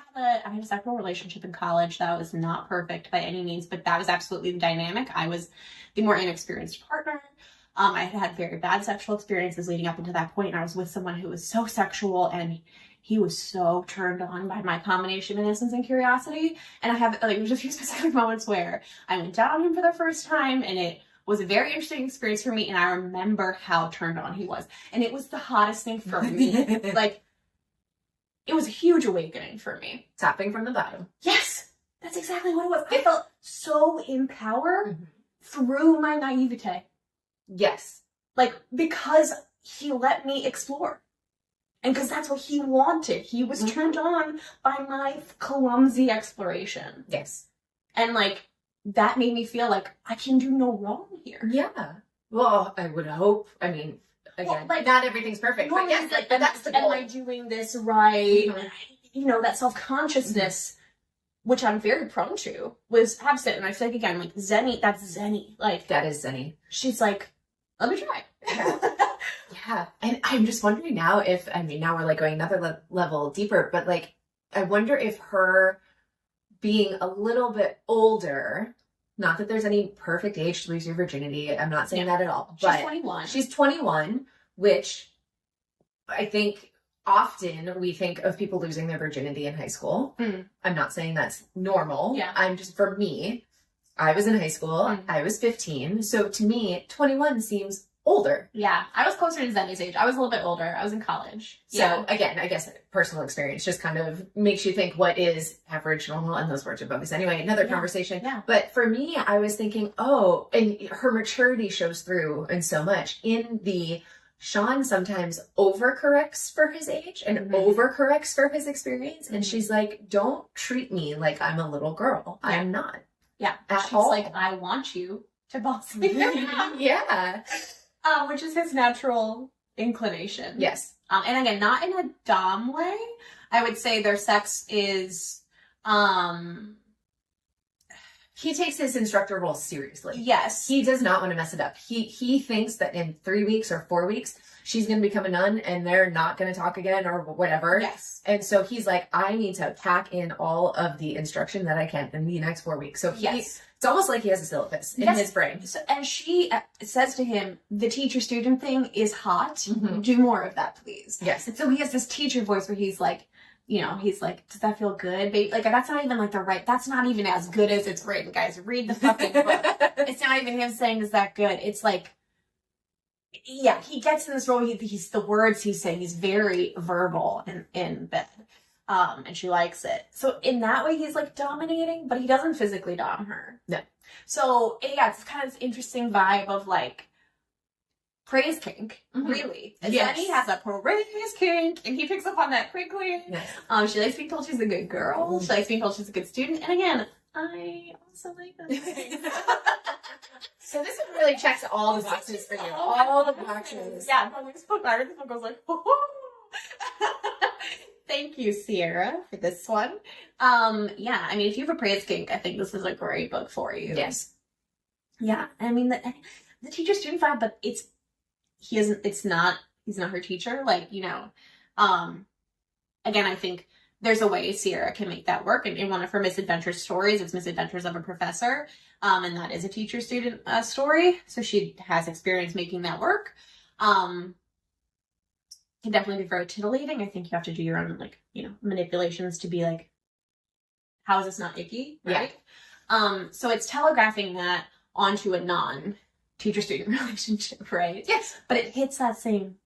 had a sexual relationship in college that was not perfect by any means, but that was absolutely the dynamic. I was the more inexperienced partner. I had very bad sexual experiences leading up into that point, and I was with someone who was so sexual, and he was so turned on by my combination of innocence and curiosity. And I have, like, there's a few specific moments where I went down on him for the first time, and it was a very interesting experience for me, and I remember how turned on he was. And it was the hottest thing for me. Like, it was a huge awakening for me. Tapping from the bottom. Yes! That's exactly what it was. I felt so in power through my naivete. Yes. Like, because he let me explore. And because that's what he wanted. He was turned on by my clumsy exploration. Yes. And, like, that made me feel like I can do no wrong here. Yeah. Well, I would hope. I mean, again, like, not everything's perfect. But yes, like, that's the goal. Am I doing this right? You know, that self-consciousness, which I'm very prone to, was absent. And I feel like, again, like, Zenny, that's Zenny. Like, that is Zenny. She's like, let me try. Yeah. And I'm just wondering now if, I mean, now we're, like, going another level deeper, but, like, I wonder if her being a little bit older, not that there's any perfect age to lose your virginity. I'm not saying that at all. But she's 21. She's 21, which I think often we think of people losing their virginity in high school. I'm not saying that's normal. Yeah. I'm just, for me, I was in high school. I was 15. So to me, 21 seems older. Yeah. I was closer to Zenny's age. I was a little bit older. I was in college. So again, I guess personal experience just kind of makes you think what is average, normal, and those words are bogus. Anyway, another conversation. Yeah. But for me, I was thinking, oh, and her maturity shows through in so much. In the Sean sometimes overcorrects for his age and overcorrects for his experience. And she's like, don't treat me like I'm a little girl. I am not. Yeah. She's all. Like, I want you to boss me around. Yeah. Which is his natural inclination. Yes. And again, not in a dom way. I would say their sex is He takes his instructor role seriously. Yes. He does not want to mess it up. He thinks that in 3 weeks or 4 weeks, she's going to become a nun and they're not going to talk again or whatever. Yes. And so he's like, I need to pack in all of the instruction that I can in the next 4 weeks. So it's almost like he has a syllabus in his brain. So, and she says to him, the teacher-student thing is hot. Mm-hmm. Do more of that, please. Yes. And so he has this teacher voice where he's like, you know, he's like, does that feel good? Babe? Like, that's not even like that's not even as good as it's written, guys. Read the fucking book. It's not even him saying, is that good? It's like, yeah, he gets in this role. He's the words he's saying, he's very verbal in bed. And she likes it. So in that way, he's like dominating, but he doesn't physically dom her. No. So yeah, it's kind of this interesting vibe of like, praise kink, really. And Jennie has a praise kink, and he picks up on that quickly. Yes. She likes being told she's a good girl. She likes being told she's a good student. And again, I also like those things. So this one really checks all the boxes for you. All the boxes. Yeah, I read this book goes like, thank you, Sierra, for this one. Yeah, I mean, if you have a praise kink, I think this is a great book for you. Yes. Yeah, I mean, the teacher-student vibe, but he's not her teacher. Like, you know, again, I think there's a way Sierra can make that work. And in one of her misadventure stories, it's Misadventures of a Professor. And that is a teacher-student story. So she has experience making that work. Can definitely be very titillating. I think you have to do your own, like, you know, manipulations to be like, how is this not icky? Right? Yeah. So it's telegraphing that onto a non-teacher-student relationship, right? Yes. But it hits that same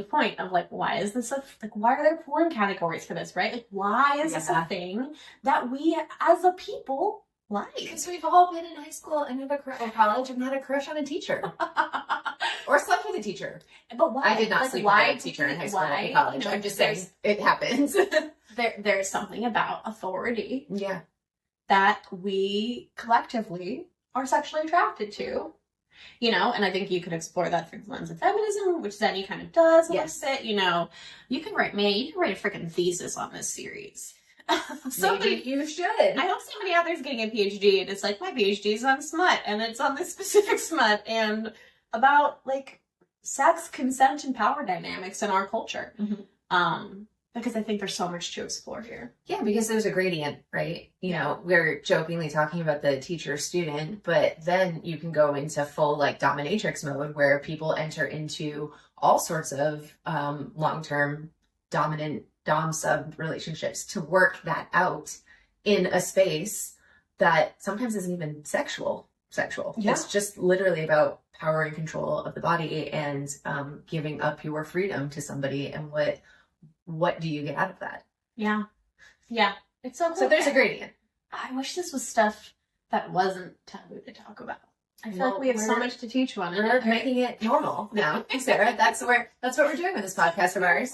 point of like, why is this why are there porn categories for this, right? Like, why is this a thing that we as a people like? Because we've all been in high school and in college and had a crush on a teacher. Or slept with a teacher. But why? I did not sleep with a teacher in high school or in college. I'm just saying, it happens. There's something about authority. Yeah. That we collectively are sexually attracted to. You know, and I think you could explore that through the lens of feminism, which Jennie kind of does a little bit. You know, you can write a freaking thesis on this series. Maybe you should. I hope somebody out there is getting a PhD and it's like, my PhD is on smut, and it's on this specific smut and about like sex, consent, and power dynamics in our culture. Mm-hmm. Because I think there's so much to explore here. Yeah, because there's a gradient, right? You know, we're jokingly talking about the teacher-student, but then you can go into full like dominatrix mode where people enter into all sorts of long-term dominant dom-sub relationships to work that out in a space that sometimes isn't even sexual. Yeah. It's just literally about power and control of the body and giving up your freedom to somebody, and what do you get out of that? Yeah. It's so cool. So there's a gradient. I wish this was stuff that wasn't taboo to talk about. I feel like we have so much to teach one another. We're making it normal now, Sarah. That's what we're doing with this podcast of ours.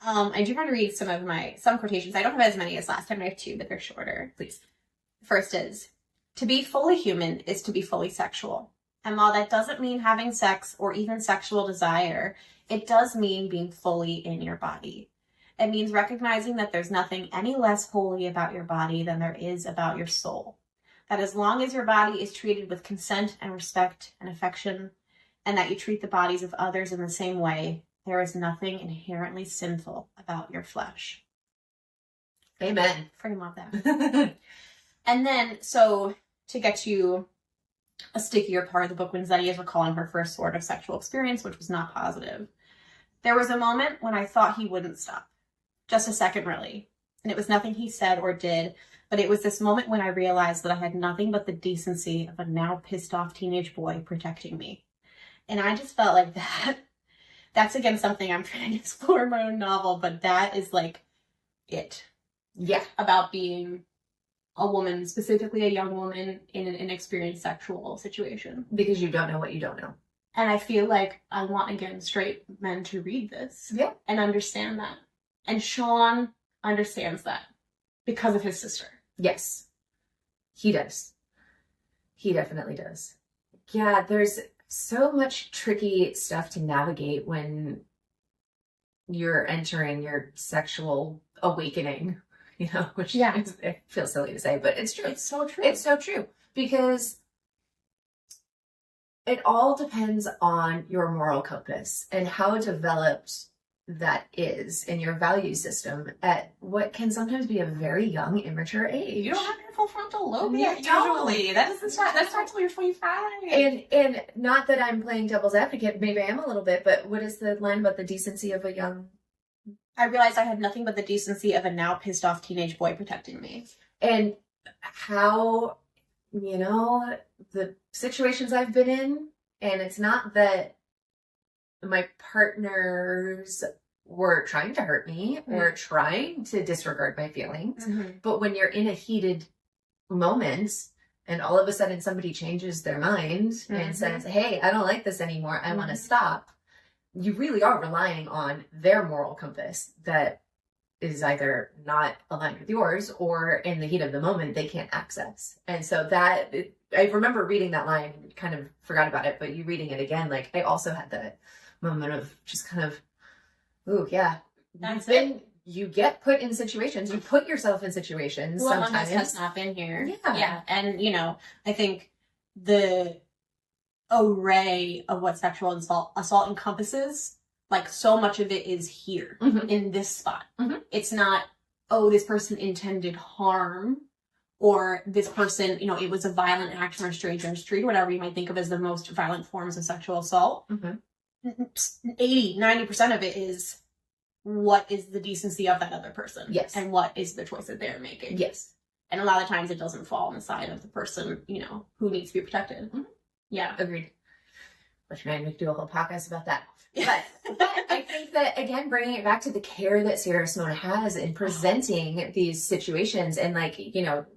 I do want to read some quotations. I don't have as many as last time. I have 2, but they're shorter. Please. First is, to be fully human is to be fully sexual. And while that doesn't mean having sex or even sexual desire, it does mean being fully in your body. It means recognizing that there's nothing any less holy about your body than there is about your soul. That as long as your body is treated with consent and respect and affection, and that you treat the bodies of others in the same way, there is nothing inherently sinful about your flesh. Amen. Freaking love that. And then, so to get to a stickier part of the book, when Jennie is recalling her first sort of sexual experience, which was not positive, there was a moment when I thought he wouldn't stop. Just a second, really. And it was nothing he said or did, but it was this moment when I realized that I had nothing but the decency of a now pissed off teenage boy protecting me. And I just felt like that's again something I'm trying to explore in my own novel, but that is like it. Yeah. About being a woman, specifically a young woman in an inexperienced sexual situation. Because you don't know what you don't know. And I feel like I want, again, straight men to read this. Yeah. And understand that. And Sean understands that because of his sister. Yes. He does. He definitely does. Yeah, there's so much tricky stuff to navigate when you're entering your sexual awakening. which Yeah. it feels silly to say, but it's true. It's so true. It's so true, because it all depends on your moral compass and how developed that is in your value system at what can sometimes be a very young, immature age. You don't have your full frontal lobe You yet, don't. usually. That doesn't start until you're 25. And not that I'm playing devil's advocate, maybe I am a little bit, but what is the line about the decency of a young... I realized I had nothing but the decency of a now pissed off teenage boy protecting me. And how, the situations I've been in, and it's not that my partners were trying to hurt me or trying to disregard my feelings, but when you're in a heated moment and all of a sudden somebody changes their mind and says, hey, I don't like this anymore, I want to stop, you really are relying on their moral compass that is either not aligned with yours, or in the heat of the moment they can't access. And so I remember reading that line and kind of forgot about it, but you reading it again, like I also had that moment of just kind of, ooh, yeah. That's You get put in situations, you put yourself in situations sometimes. Has not been here. Yeah. And, I think the array of what sexual assault encompasses, like so much of it is here in this spot. It's not, oh, this person intended harm, or this person, it was a violent act from a stranger in the street, whatever you might think of as the most violent forms of sexual assault. 80-90% of it is, what is the decency of that other person? Yes. And what is the choice that they're making? Yes. And a lot of times it doesn't fall on the side of the person, who needs to be protected. Yeah. Agreed. Which, man, we could do a whole podcast about that. But I think that, again, bringing it back to the care that Sierra Simone has in presenting these situations, and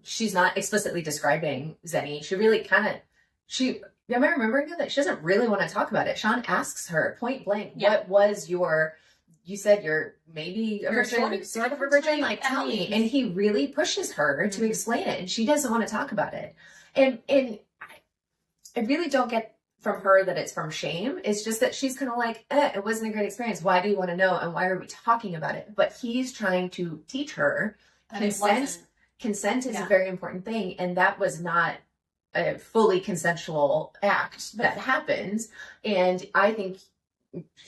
she's not explicitly describing Jennie. She really am I remembering that she doesn't really want to talk about it? Sean asks her point blank, what was you said you're maybe a virgin, sort of a virgin, like tell me. And he really pushes her to explain it, and she doesn't want to talk about it. And I really don't get from her that it's from shame. It's just that she's kind of like, it wasn't a great experience. Why do you want to know? And why are we talking about it? But he's trying to teach her consent. Consent is a very important thing. And that was not a fully consensual act that happens. And I think,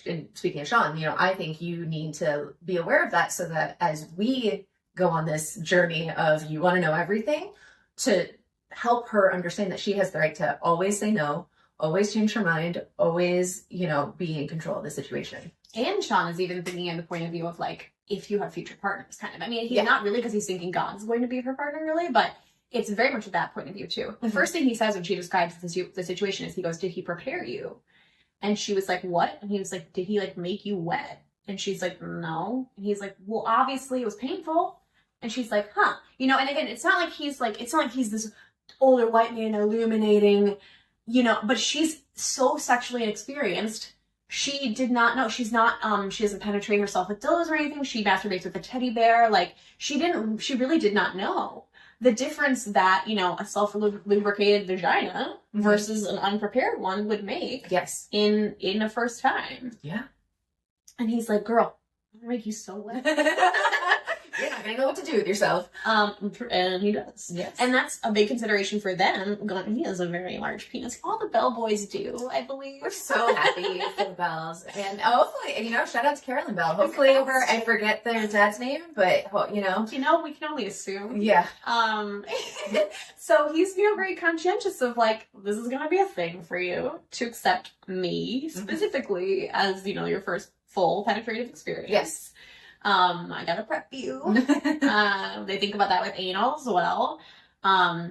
and speaking of Sean, I think you need to be aware of that, so that as we go on this journey of you want to know everything, to help her understand that she has the right to always say no, always change her mind, always, be in control of the situation. And Sean is even thinking in the point of view of like, if you have future partners, kind of. I mean, he's not really, because he's thinking God's going to be her partner, really, but it's very much at that point of view too. The first thing he says when she describes the situation is, he goes, "Did he prepare you?" And she was like, "What?" And he was like, "Did he like make you wet?" And she's like, "No." And he's like, "Well, obviously it was painful." And she's like, "Huh." And again, it's not like he's this older white man illuminating, but she's so sexually inexperienced. She did not know. She's not, she doesn't penetrate herself with dildos or anything. She masturbates with a teddy bear. Like, she really did not know the difference that, a self-lubricated vagina versus an unprepared one would make. Yes. In a first time. Yeah. And he's like, "Girl, I'm gonna make you so wet." You're not gonna know what to do with yourself. And he does. Yes. And that's a big consideration for them. He has a very large penis. All the Bell boys do, I believe. We're so happy for the Bells. And hopefully, shout out to Carolyn Bell. Hopefully I forget their dad's name, but, we can only assume. Yeah. So he's, very conscientious of like, this is going to be a thing for you to accept me specifically as, your first full penetrative experience. Yes. I gotta prep you. They think about that with anal as well. All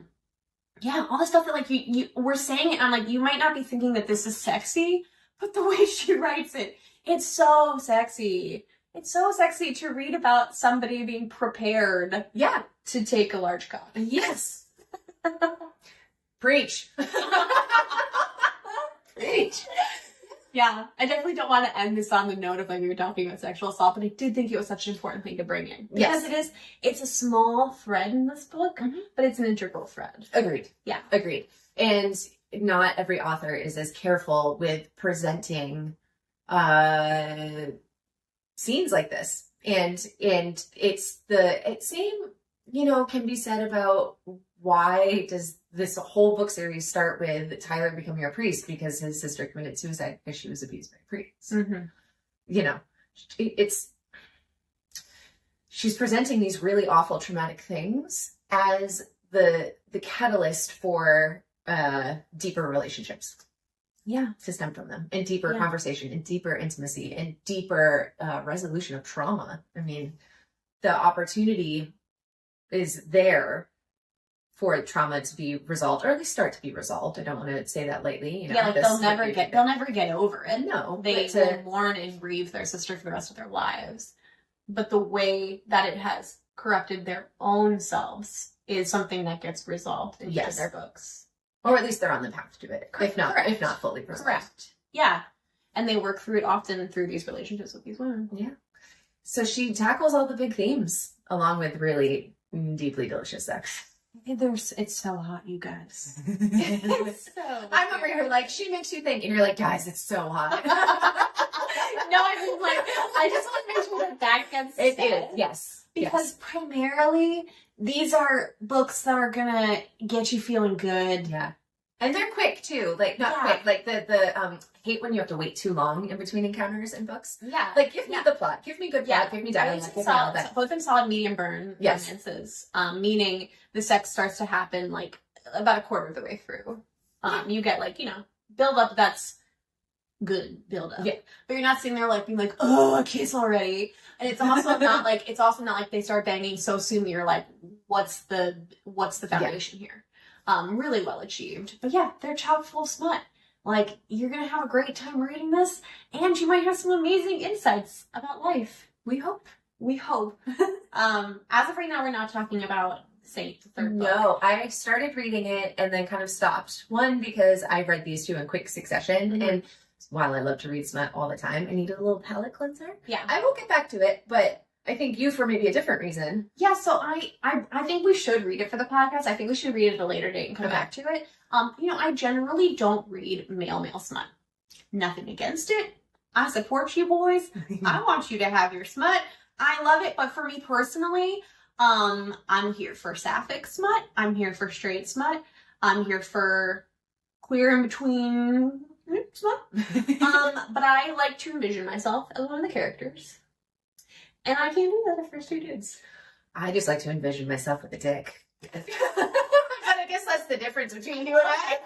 the stuff that like you we're saying it, and I'm like, you might not be thinking that this is sexy, but the way she writes it, it's so sexy. It's so sexy to read about somebody being prepared to take a large cock. Yes. Preach. Preach. Yeah, I definitely don't want to end this on the note of like we were talking about sexual assault, but I did think it was such an important thing to bring in. Because it's a small thread in this book, but it's an integral thread. Agreed. Yeah. Agreed. And not every author is as careful with presenting scenes like this. And it's the same, you know, can be said about why does this whole book series start with Tyler becoming a priest because his sister committed suicide because she was abused by priests. You know, she's presenting these really awful traumatic things as the catalyst for deeper relationships. Yeah. To stem from them, and deeper conversation, and deeper intimacy, and deeper resolution of trauma. I mean, the opportunity is there for trauma to be resolved, or at least start to be resolved. I don't want to say that lightly. You know, yeah, like they'll never get over it. No, they will mourn and grieve their sister for the rest of their lives. But the way that it has corrupted their own selves is something that gets resolved in each of their books. Or at least they're on the path to it, if not fully resolved. Correct. Yeah. And they work through it often through these relationships with these women. Yeah. So she tackles all the big themes along with really deeply delicious sex. It's so hot, you guys. I'm over here like, she makes you think, and you're like, guys, it's so hot. No, I mean, like, I just want to make sure that gets said. It is, yes. Because primarily, these are books that are gonna get you feeling good. Yeah. And they're quick, too. Like, not quick. Like, the hate when you have to wait too long in between encounters in books. Yeah. Like, give me the plot. Give me good plot. Give me dialogue. Give me all that. Both them solid medium burn romances. Meaning the sex starts to happen, like, about a quarter of the way through. You get, like, you know, build up that's good build up. Yeah. But you're not sitting there, like, being like, oh, a kiss already. And it's also not like they start banging so soon that you're like, what's the foundation here? Really well achieved. But yeah, they're chock full of smut. Like, you're gonna have a great time reading this, and you might have some amazing insights about life. We hope. As of right now, we're not talking about Saint, the third book. No, I started reading it and then kind of stopped. One, because I've read these two in quick succession, and while I love to read smut all the time, I need a little palate cleanser. Yeah. I will get back to it, but I think you for maybe a different reason. Yeah, so I think we should read it for the podcast. I think we should read it at a later date and come back to it. You know, I generally don't read male smut. Nothing against it. I support you boys. I want you to have your smut. I love it, but for me personally, I'm here for sapphic smut. I'm here for straight smut. I'm here for queer in between smut. But I like to envision myself as one of the characters. And I can't do that if there's two dudes. I just like to envision myself with a dick. But I guess that's the difference between you and I.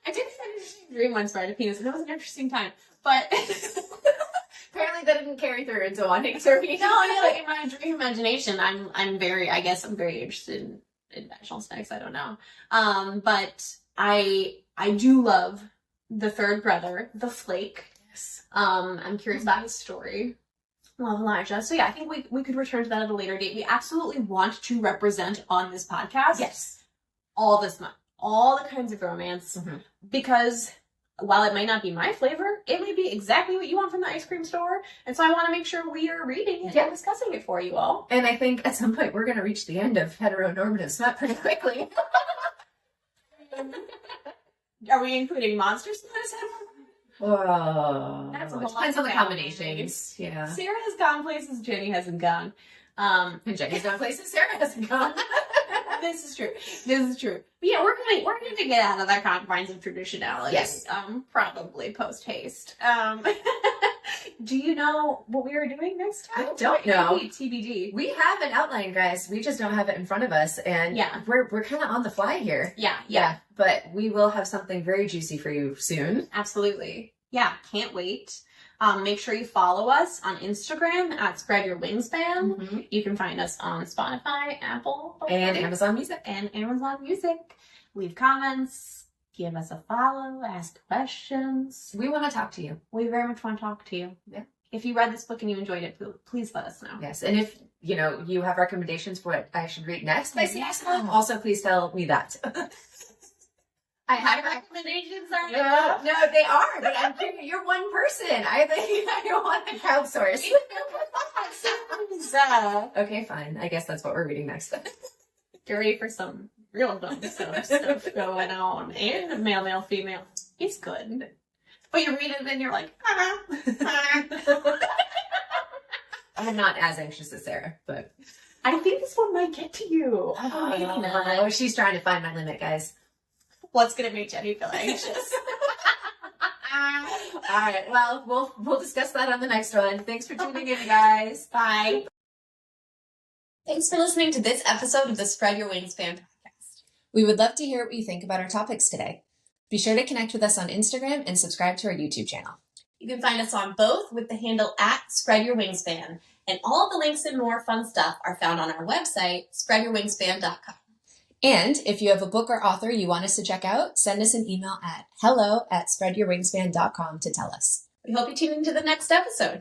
I did dream once where I had a penis, and it was an interesting time. But apparently that didn't carry through into wanting to read. No, yeah, like in my dream imagination, I'm very interested in vaginal sex. I don't know. But I do love the third brother, the Flake. Yes. I'm curious about his story. Love Elijah. So yeah, I think we could return to that at a later date. We absolutely want to represent on this podcast. Yes. All this month. All the kinds of romance. Because while it might not be my flavor, it may be exactly what you want from the ice cream store. And so I want to make sure we are reading it and discussing it for you all. And I think at some point we're going to reach the end of heteronormative smut pretty quickly. Are we including monster smut? Whoa. That's a whole lot. Depends on the combinations. Yeah. Sarah has gone places Jenny hasn't gone. And Jenny's gone places Sarah hasn't gone. This is true. But yeah, we're gonna get out of the confines of traditionality. Yes. Probably post haste. Do you know what we are doing next time? I don't know. TBD. We have an outline, guys. We just don't have it in front of us, and we're kind of on the fly here. Yeah. But we will have something very juicy for you soon. Absolutely. Yeah, can't wait. Make sure you follow us on Instagram at Spread Your Wingspan. You can find us on Spotify, Apple, and Amazon Music. Leave comments, give us a follow, ask questions. We want to talk to you. We very much want to talk to you. Yeah. If you read this book and you enjoyed it, please let us know. Yes, and if you have recommendations for what I should read next by Sierra Simone, also please tell me that. I have recommendations already. No, they are, but I'm thinking you're one person. I don't want to crowdsource. Okay, fine. I guess that's what we're reading next. Get ready for some real dumb stuff going on. And male, female. It's good. But you read it and then you're like, I'm not as anxious as Sarah, but I think this one might get to you. oh, she's trying to find my limit, guys. What's going to make Jenny feel anxious? All right. Well, we'll discuss that on the next one. Thanks for tuning in, guys. Bye. Thanks for listening to this episode of the Spread Your Wingspan podcast. We would love to hear what you think about our topics today. Be sure to connect with us on Instagram and subscribe to our YouTube channel. You can find us on both with the handle @Spread Your Wingspan, and all the links and more fun stuff are found on our website, spreadyourwingspan.com. And if you have a book or author you want us to check out, send us an email at hello@spreadyourwingspan.com to tell us. We hope you tune into the next episode.